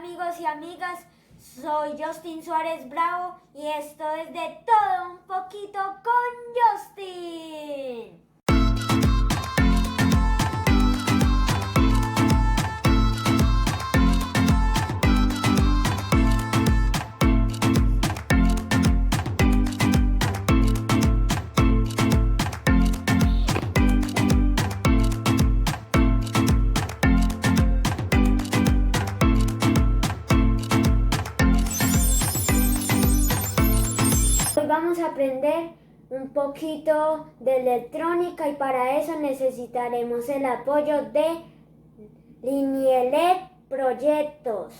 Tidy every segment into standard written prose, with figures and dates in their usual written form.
amigos y amigas, soy Justin Suárez Bravo y esto es de todo un poquito con Justin. Hoy vamos a aprender un poquito de electrónica y para eso necesitaremos el apoyo de Linielec Proyectos.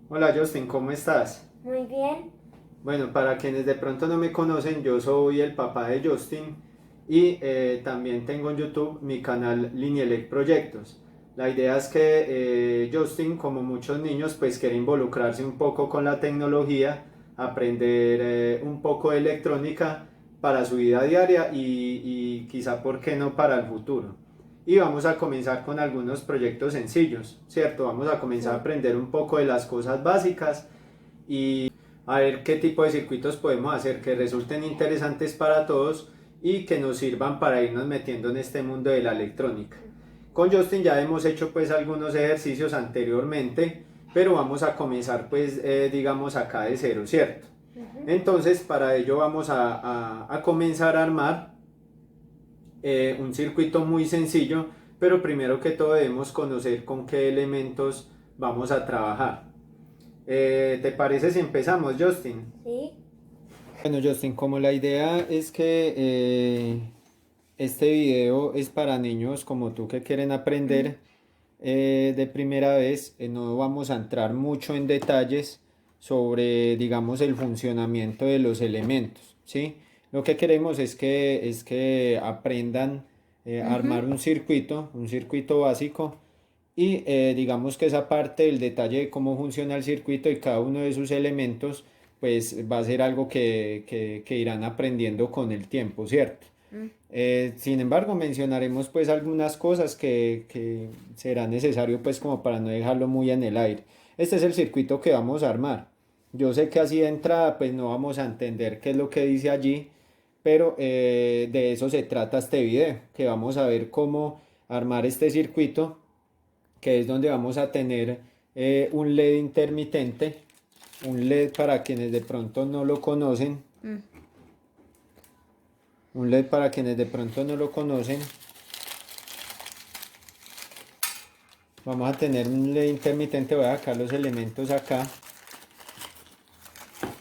Hola Justin, ¿cómo estás? Muy bien. Bueno, para quienes de pronto no me conocen, yo soy el papá de Justin y también tengo en YouTube mi canal Linielec Proyectos. La idea es que Justin, como muchos niños, pues quiere involucrarse un poco con la tecnología, aprender un poco de electrónica para su vida diaria y quizá, ¿por qué no, para el futuro? Y vamos a comenzar con algunos proyectos sencillos, ¿cierto? Vamos a comenzar a aprender un poco de las cosas básicas y a ver qué tipo de circuitos podemos hacer que resulten interesantes para todos y que nos sirvan para irnos metiendo en este mundo de la electrónica. Con Justin ya hemos hecho pues algunos ejercicios anteriormente, pero vamos a comenzar pues digamos acá de cero, ¿cierto? Entonces para ello vamos a comenzar a armar un circuito muy sencillo, pero primero que todo debemos conocer con qué elementos vamos a trabajar. ¿Te parece si empezamos, Justin? Sí. Bueno, Justin, como la idea es que este video es para niños como tú que quieren aprender de primera vez, no vamos a entrar mucho en detalles sobre, digamos, el funcionamiento de los elementos, ¿sí? Lo que queremos es que aprendan a armar un circuito básico y digamos que esa parte del detalle de cómo funciona el circuito y cada uno de sus elementos pues va a ser algo que irán aprendiendo con el tiempo, ¿cierto? Sin embargo, mencionaremos pues algunas cosas que será necesario pues como para no dejarlo muy en el aire. Este es el circuito que vamos a armar. Yo sé que así de entrada pues no vamos a entender qué es lo que dice allí, pero de eso se trata este video, que vamos a ver cómo armar este circuito, que es donde vamos a tener un LED intermitente, un LED para quienes de pronto no lo conocen. Un LED para quienes de pronto no lo conocen. Vamos a tener un LED intermitente, voy a sacar los elementos acá.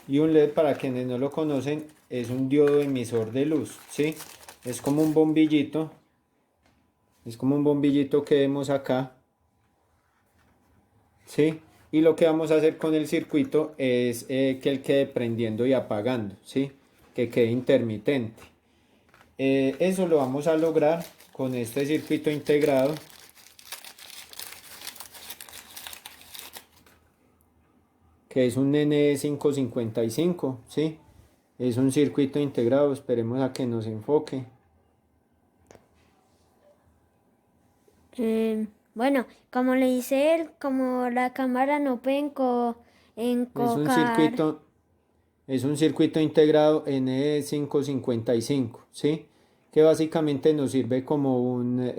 Y un LED para quienes no lo conocen es un diodo emisor de luz, ¿sí? Es como un bombillito. Es como un bombillito que vemos acá, ¿sí? Y lo que vamos a hacer con el circuito es que él quede prendiendo y apagando, ¿sí? Que quede intermitente. Eso lo vamos a lograr con este circuito integrado, que es un NE555, ¿sí? Es un circuito integrado, esperemos a que nos enfoque. Bueno, como le dice él, como la cámara no puede enfocar. Es un circuito integrado NE555, ¿sí? Que básicamente nos sirve como un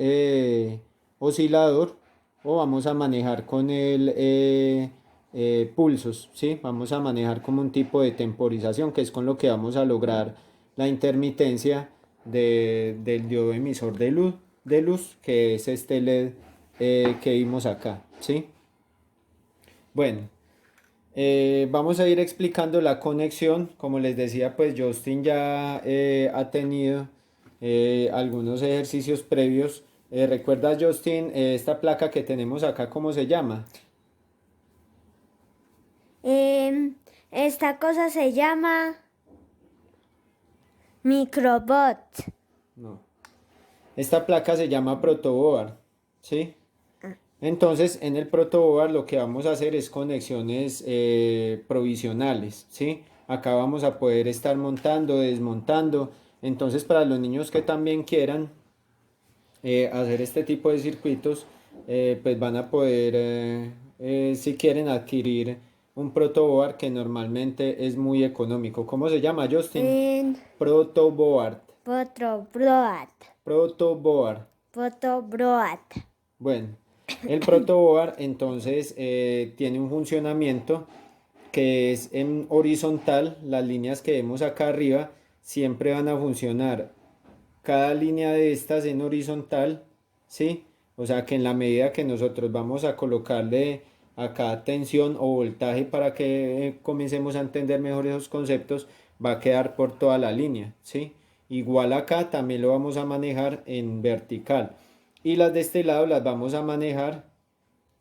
oscilador, o vamos a manejar con el pulsos, ¿sí? Vamos a manejar como un tipo de temporización, que es con lo que vamos a lograr la intermitencia del diodo emisor de luz, que es este LED que vimos acá, ¿sí? Bueno. Vamos a ir explicando la conexión. Como les decía, pues Justin ya ha tenido algunos ejercicios previos. ¿Recuerdas, Justin, esta placa que tenemos acá, cómo se llama? Esta cosa se llama microbot. No. Esta placa se llama protoboard, ¿sí? Entonces, en el protoboard lo que vamos a hacer es conexiones provisionales, ¿sí? Acá vamos a poder estar montando, desmontando. Entonces, para los niños que también quieran hacer este tipo de circuitos, pues van a poder si quieren adquirir un protoboard que normalmente es muy económico. ¿Cómo se llama, Justin? En Protoboard. Protobroat. Protoboard. Protobroat. Bueno, el protoboard entonces tiene un funcionamiento que es en horizontal. Las líneas que vemos acá arriba siempre van a funcionar cada línea de estas en horizontal, ¿sí? O sea que en la medida que nosotros vamos a colocarle acá tensión o voltaje para que comencemos a entender mejor esos conceptos, va a quedar por toda la línea, ¿sí? Igual acá también lo vamos a manejar en vertical. Y las de este lado las vamos a manejar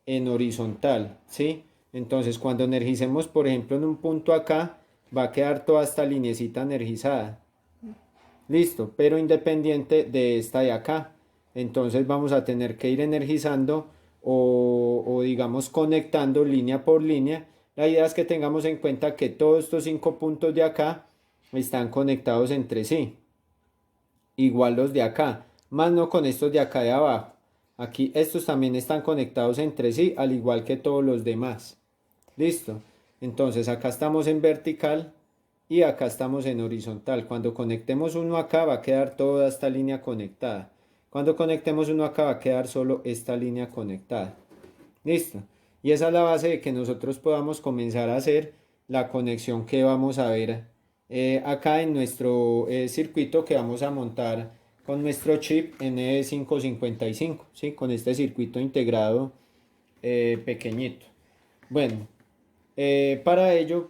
en horizontal, ¿sí? Entonces cuando energicemos, por ejemplo, en un punto acá, va a quedar toda esta linecita energizada. Listo, pero independiente de esta de acá. Entonces vamos a tener que ir energizando o digamos conectando línea por línea. La idea es que tengamos en cuenta que todos estos 5 puntos de acá están conectados entre sí. Igual los de acá, más no con estos de acá de abajo. Aquí estos también están conectados entre sí, al igual que todos los demás. Listo. Entonces acá estamos en vertical y acá estamos en horizontal. Cuando conectemos uno acá va a quedar toda esta línea conectada. Cuando conectemos uno acá va a quedar solo esta línea conectada. Listo. Y esa es la base de que nosotros podamos comenzar a hacer la conexión que vamos a ver acá en nuestro circuito que vamos a montar con nuestro chip N555, ¿sí? Con este circuito integrado pequeñito. Bueno, para ello,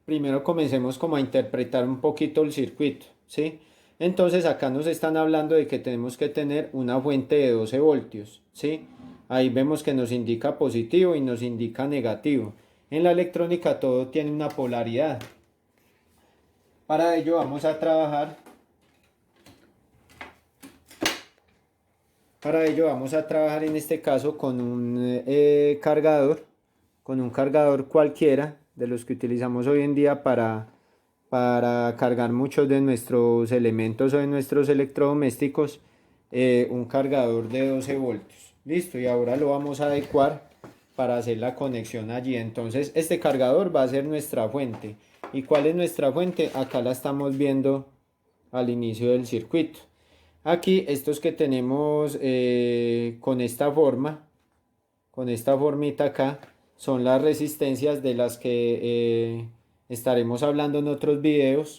primero comencemos como a interpretar un poquito el circuito, ¿sí? Entonces acá nos están hablando de que tenemos que tener una fuente de 12 voltios, ¿sí? Ahí vemos que nos indica positivo y nos indica negativo. En la electrónica todo tiene una polaridad. Para ello vamos a trabajar. Para ello vamos a trabajar en este caso con un cargador cualquiera de los que utilizamos hoy en día para cargar muchos de nuestros elementos o de nuestros electrodomésticos, un cargador de 12 voltios. Listo, y ahora lo vamos a adecuar para hacer la conexión allí. Entonces este cargador va a ser nuestra fuente. ¿Y cuál es nuestra fuente? Acá la estamos viendo al inicio del circuito. Aquí estos que tenemos con esta forma, con esta formita acá, son las resistencias de las que estaremos hablando en otros videos.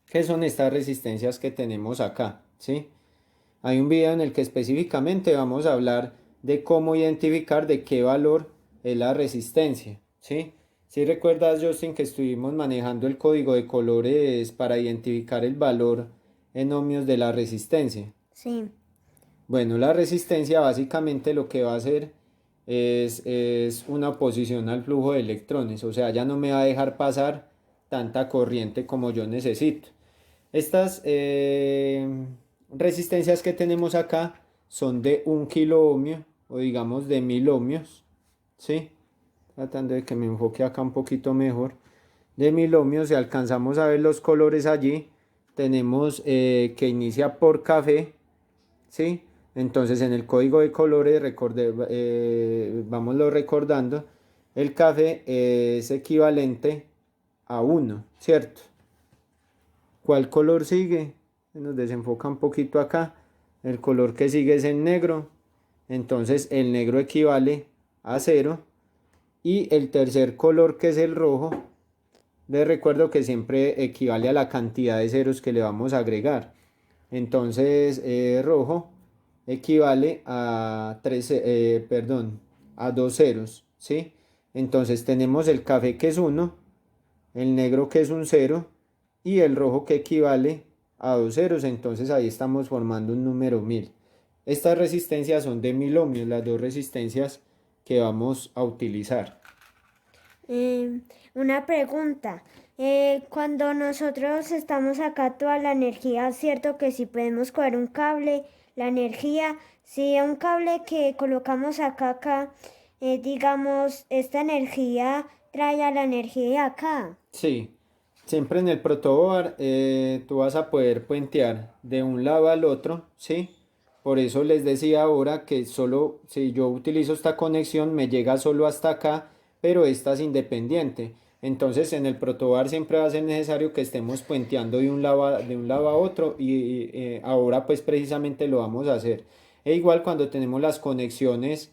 ¿Qué son estas resistencias que tenemos acá? ¿Sí? Hay un video en el que específicamente vamos a hablar de cómo identificar de qué valor es la resistencia. ¿Sí? Si recuerdas, Justin, que estuvimos manejando el código de colores para identificar el valor en ohmios de la resistencia. Sí. Bueno, la resistencia básicamente lo que va a hacer es una oposición al flujo de electrones, o sea, ya no me va a dejar pasar tanta corriente como yo necesito. Estas resistencias que tenemos acá son de 1 kilo ohmio o digamos de 1000 ohmios, ¿sí? Tratando de que me enfoque acá un poquito mejor. De 1000 ohmios, si alcanzamos a ver los colores allí, tenemos que inicia por café, ¿sí? Entonces en el código de colores, vámonos recordando, el café es equivalente a 1, ¿cierto? ¿Cuál color sigue? Se nos desenfoca un poquito acá. El color que sigue es el negro. Entonces el negro equivale a 0. Y el tercer color, que es el rojo, les recuerdo que siempre equivale a la cantidad de ceros que le vamos a agregar. Entonces rojo equivale a a 2 ceros, ¿sí? Entonces tenemos el café que es 1, el negro que es un 0 y el rojo que equivale a 2 ceros. Entonces ahí estamos formando un número 1000. Estas resistencias son de 1000 ohmios, las dos resistencias que vamos a utilizar. Una pregunta. Cuando nosotros estamos acá toda la energía, ¿cierto que si podemos coger un cable, la energía, si un cable que colocamos acá, digamos, esta energía trae a la energía de acá? Sí, siempre en el protoboard tú vas a poder puentear de un lado al otro, ¿sí? Por eso les decía ahora que solo si yo utilizo esta conexión me llega solo hasta acá, pero esta es independiente. Entonces en el protobar siempre va a ser necesario que estemos puenteando de un lado a otro y ahora pues precisamente lo vamos a hacer. E igual cuando tenemos las conexiones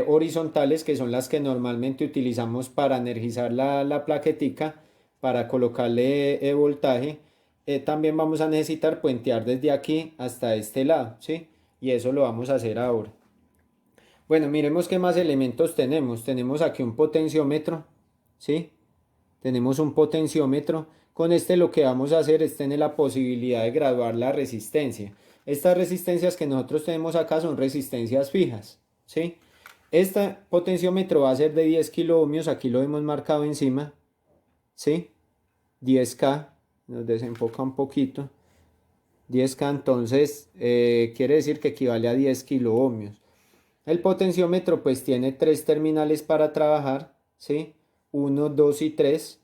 horizontales, que son las que normalmente utilizamos para energizar la plaquetica, para colocarle voltaje, también vamos a necesitar puentear desde aquí hasta este lado, ¿sí? Y eso lo vamos a hacer ahora. Bueno, miremos qué más elementos tenemos. Tenemos aquí un potenciómetro, ¿sí? Tenemos un potenciómetro. Con este lo que vamos a hacer es tener la posibilidad de graduar la resistencia. Estas resistencias que nosotros tenemos acá son resistencias fijas, ¿sí? Este potenciómetro va a ser de 10 kiloohmios, aquí lo hemos marcado encima, ¿sí? 10K, nos desenfoca un poquito. 10K entonces quiere decir que equivale a 10 kiloohmios. El potenciómetro pues tiene tres terminales para trabajar, ¿sí? 1, 2 y 3,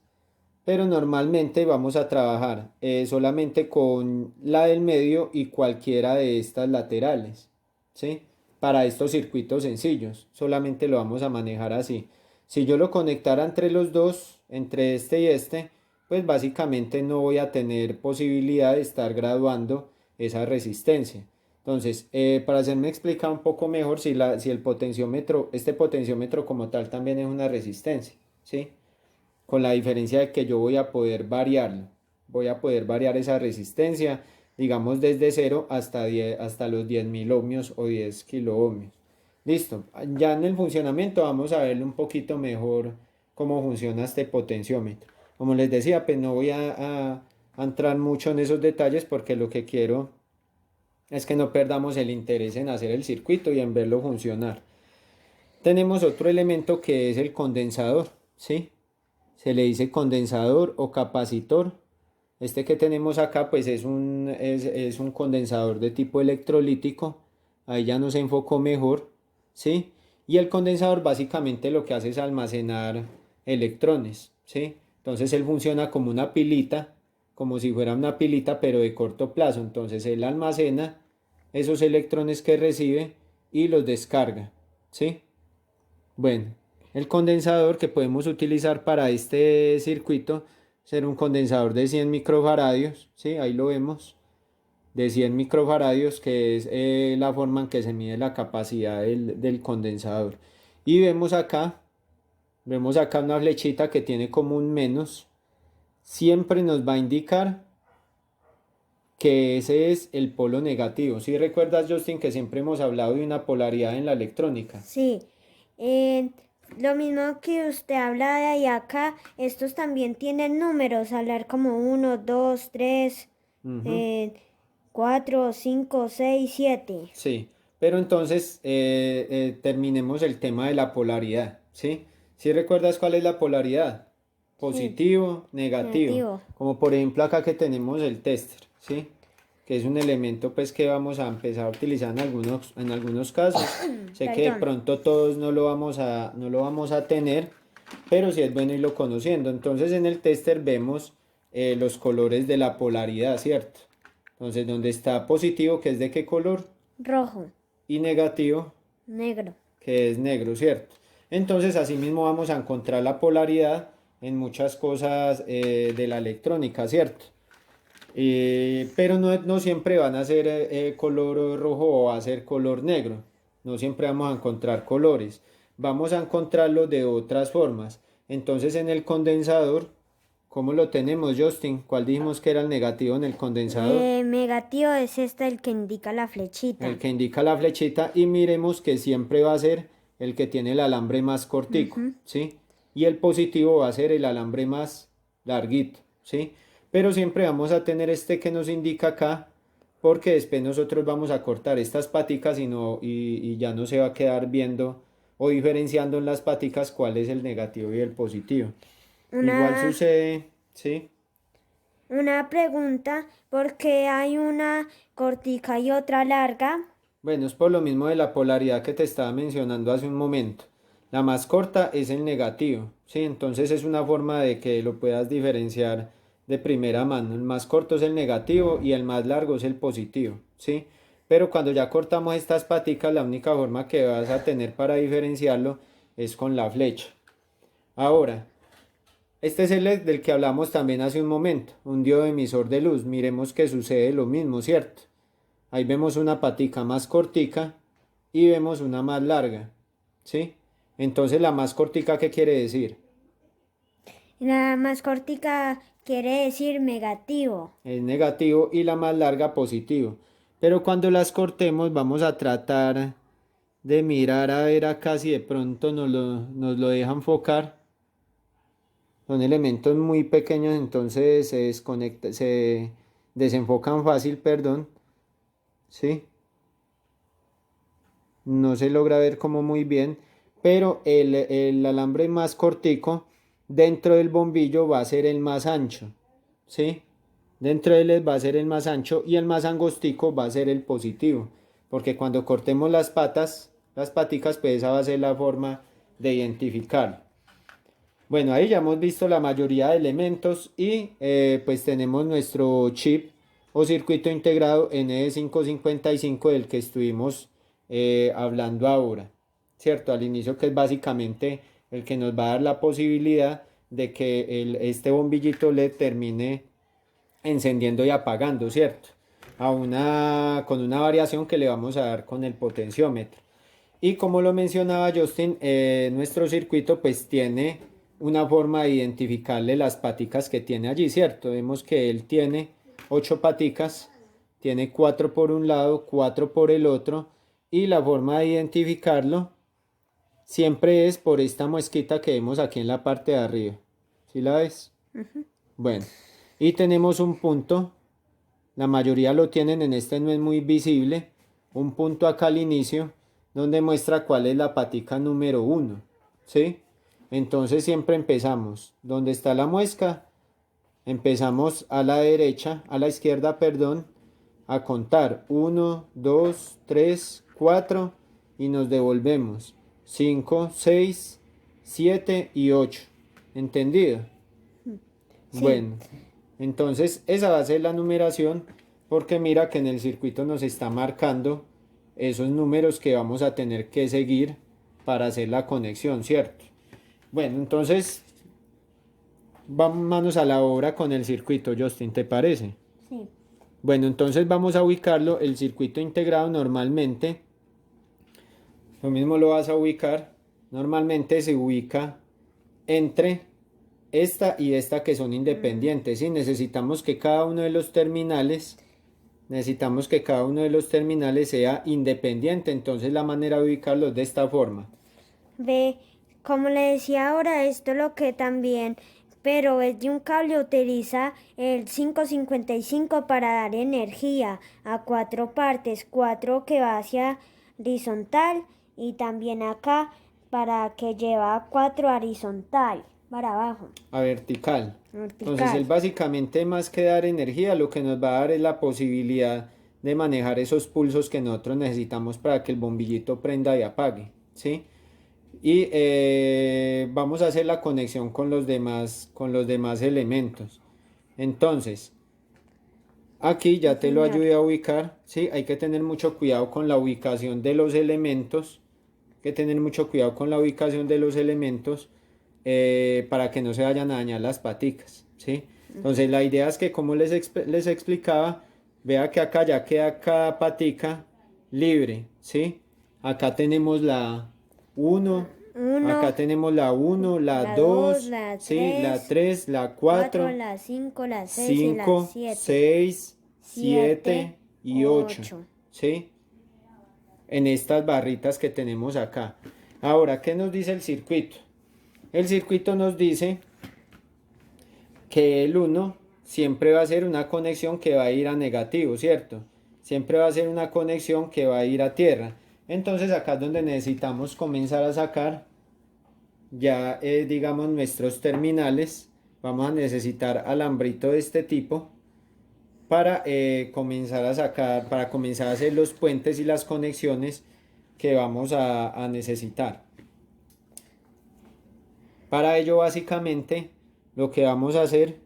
pero normalmente vamos a trabajar solamente con la del medio y cualquiera de estas laterales, ¿sí? Para estos circuitos sencillos, solamente lo vamos a manejar así. Si yo lo conectara entre los dos, entre este y este, pues básicamente no voy a tener posibilidad de estar graduando esa resistencia. Entonces, para hacerme explicar un poco mejor, si el potenciómetro, este potenciómetro como tal también es una resistencia, ¿sí? Con la diferencia de que yo voy a poder variarlo. Voy a poder variar esa resistencia, digamos desde 0 hasta 10, hasta los 10.000 ohmios o 10 kiloohmios. Listo. Ya en el funcionamiento vamos a ver un poquito mejor cómo funciona este potenciómetro. Como les decía, pues no voy a entrar mucho en esos detalles porque lo que quiero es que no perdamos el interés en hacer el circuito y en verlo funcionar. Tenemos otro elemento que es el condensador, ¿sí? Se le dice condensador o capacitor. Este que tenemos acá pues es un condensador de tipo electrolítico. Ahí ya nos enfocó mejor, ¿sí? Y el condensador básicamente lo que hace es almacenar electrones, ¿sí? Entonces él funciona como una pilita, como si fuera una pilita pero de corto plazo. Entonces él almacena esos electrones que recibe y los descarga, ¿sí? Bueno, el condensador que podemos utilizar para este circuito será un condensador de 100 microfaradios, ¿sí? Ahí lo vemos, de 100 microfaradios, que es la forma en que se mide la capacidad del condensador. Y vemos acá una flechita que tiene como un menos, siempre nos va a indicar que ese es el polo negativo. ¿Sí recuerdas, Justin, que siempre hemos hablado de una polaridad en la electrónica? Sí, eh, lo mismo que usted habla de ahí acá, estos también tienen números, hablar como 1, 2, 3, Ujú. 4, 5, 6, 7. Sí, pero entonces terminemos el tema de la polaridad, ¿sí? ¿Sí recuerdas cuál es la polaridad? Sí, Positivo, negativo, negativo. como por ejemplo acá que tenemos el tester, ¿sí? Que es un elemento pues que vamos a empezar a utilizar en algunos casos. Sé que de Perdón. pronto todos no lo vamos a tener, pero sí es bueno irlo conociendo. Entonces en el tester vemos los colores de la polaridad, ¿cierto? Entonces donde está positivo, que es de qué color, Rojo, y negativo, negro. que es negro, ¿cierto? Entonces, asimismo vamos a encontrar la polaridad en muchas cosas de la electrónica, ¿cierto? Pero no siempre van a ser color rojo o va a ser color negro. No siempre vamos a encontrar colores. Vamos a encontrarlo de otras formas. Entonces, en el condensador, ¿cómo lo tenemos, Justin? ¿Cuál dijimos que era el negativo en el condensador? Negativo es este el que indica la El flechita. que indica la flechita, y miremos que siempre va a ser el que tiene el alambre más cortico, Ujú. ¿sí? Y el positivo va a ser el alambre más larguito, ¿sí? Pero siempre vamos a tener este que nos indica acá, porque después nosotros vamos a cortar estas paticas y ya no se va a quedar viendo o diferenciando en las paticas cuál es el negativo y el positivo. Igual Una, sucede, ¿sí? una pregunta, ¿por qué hay una cortica y otra larga? Bueno, es por lo mismo de la polaridad que te estaba mencionando hace un momento. La más corta es el negativo, ¿sí? Entonces es una forma de que lo puedas diferenciar de primera mano. El más corto es el negativo y el más largo es el positivo, ¿sí? pero cuando ya cortamos estas paticas, la única forma que vas a tener para diferenciarlo es con la flecha. Ahora, este es el LED del que hablamos también hace un momento, un diodo emisor de luz. Miremos que sucede lo mismo, ¿cierto? Ahí vemos una patica más cortica y vemos una más larga, ¿sí? Entonces la más cortica, ¿qué quiere decir? La más cortica quiere decir negativo. Es negativo y la más larga positivo. Pero cuando las cortemos vamos a tratar de mirar a ver acá si de pronto nos lo deja enfocar. Son elementos muy pequeños, entonces se desenfocan fácil, perdón. ¿Sí? No se logra ver como muy bien, pero el alambre más cortico dentro del bombillo va a ser el más ancho, ¿sí? Dentro de él va a ser el más ancho y el más angostico va a ser el positivo, porque cuando cortemos las paticas, pues esa va a ser la forma de identificarlo. Bueno, ahí ya hemos visto la mayoría de elementos y pues tenemos nuestro chip o circuito integrado NE555 del que estuvimos hablando ahora, ¿cierto? Al inicio, que es básicamente el que nos va a dar la posibilidad de que este bombillito LED termine encendiendo y apagando, ¿cierto? Con una variación que le vamos a dar con el potenciómetro. Y como lo mencionaba Justin, nuestro circuito pues tiene una forma de identificarle las paticas que tiene allí, ¿cierto? Vemos que él tiene 8 paticas, tiene 4 por un lado, 4 por el otro, y la forma de identificarlo siempre es por esta muesquita que vemos aquí en la parte de arriba. ¿Sí la ves? Bueno, y tenemos un punto, la mayoría lo tienen, en este no es muy visible, un punto acá al inicio, donde muestra cuál es la patica número 1, ¿sí? Entonces siempre empezamos, donde está la muesca, empezamos a la derecha, a la izquierda, perdón, a contar 1, 2, 3, 4 y nos devolvemos 5, 6, 7 y 8. ¿Entendido? Sí. Bueno, entonces esa va a ser la numeración, porque mira que en el circuito nos está marcando esos números que vamos a tener que seguir para hacer la conexión, ¿cierto? Bueno, entonces vamos manos a la obra con el circuito, Justin, ¿te parece? Sí. Bueno, entonces vamos a ubicarlo. El circuito integrado normalmente, lo mismo lo vas a ubicar, normalmente se ubica entre esta y esta, que son independientes, ¿sí? Necesitamos que cada uno de los terminales sea independiente, entonces la manera de ubicarlo es de esta forma. Ve, como le decía ahora, esto lo que también, pero es de un cable, utiliza el 555 para dar energía a 4 partes, 4 que va hacia horizontal y también acá para que lleva 4 horizontal para abajo. A vertical. Vertical. Entonces él básicamente, más que dar energía, lo que nos va a dar es la posibilidad de manejar esos pulsos que nosotros necesitamos para que el bombillito prenda y apague, ¿sí? Y vamos a hacer la conexión con los demás elementos. Entonces, aquí ya te lo ayudé a ubicar, ¿sí? Hay que tener mucho cuidado con la ubicación de los elementos, para que no se vayan a dañar las paticas, ¿sí? Entonces la idea es que, como les explicaba, vea que acá ya queda cada patica libre, ¿sí? Acá tenemos la 1, acá tenemos la 1, la 2, la ¿sí? 3, La 3, la 4, la 5, la 6 y 5, la 7. 6, 7 y 8, 8. ¿sí? En estas barritas que tenemos acá. Ahora, ¿qué nos dice el circuito? El circuito nos dice que el 1 siempre va a ser una conexión que va a ir a negativo, ¿cierto? Siempre va a ser una conexión que va a ir a tierra. Entonces acá es donde necesitamos comenzar a sacar ya, digamos, nuestros terminales. Vamos a necesitar alambrito de este tipo para comenzar a sacar, para comenzar a hacer los puentes y las conexiones que vamos a necesitar. Para ello, básicamente, lo que vamos a hacer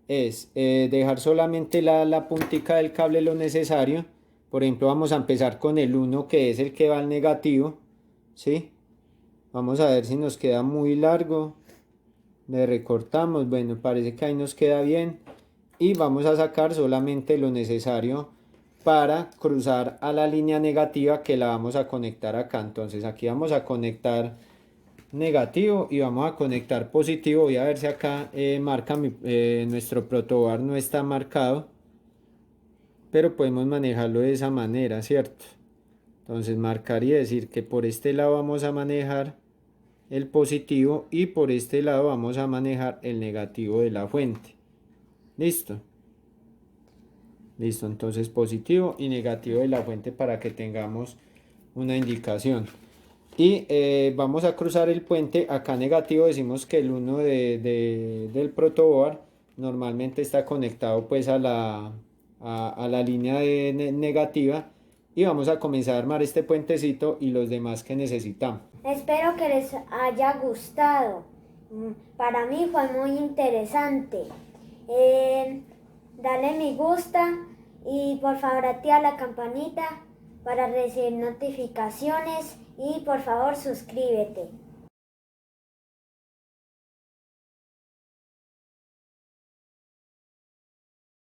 es dejar solamente la puntica del cable lo necesario Por ejemplo, vamos a empezar con el 1 que es el que va al negativo, ¿sí? Vamos a ver si nos queda muy largo. Le recortamos, bueno, parece que ahí nos queda bien. Y vamos a sacar solamente lo necesario para cruzar a la línea negativa que la vamos a conectar acá. Entonces aquí vamos a conectar negativo y vamos a conectar positivo. Voy a ver si acá nuestro protobar no está marcado, pero podemos manejarlo de esa manera, ¿cierto? Entonces marcar y decir que por este lado vamos a manejar el positivo y por este lado vamos a manejar el negativo de la fuente. ¿Listo? Listo, entonces positivo y negativo de la fuente para que tengamos una indicación. Y vamos a cruzar el puente. Acá negativo decimos que el 1 del protoboard normalmente está conectado pues a la línea negativa. Y vamos a comenzar a armar este puentecito y los demás que necesitamos. Espero que les haya gustado. Para mí fue muy interesante. Dale me gusta y por favor activa la campanita para recibir notificaciones y por favor suscríbete.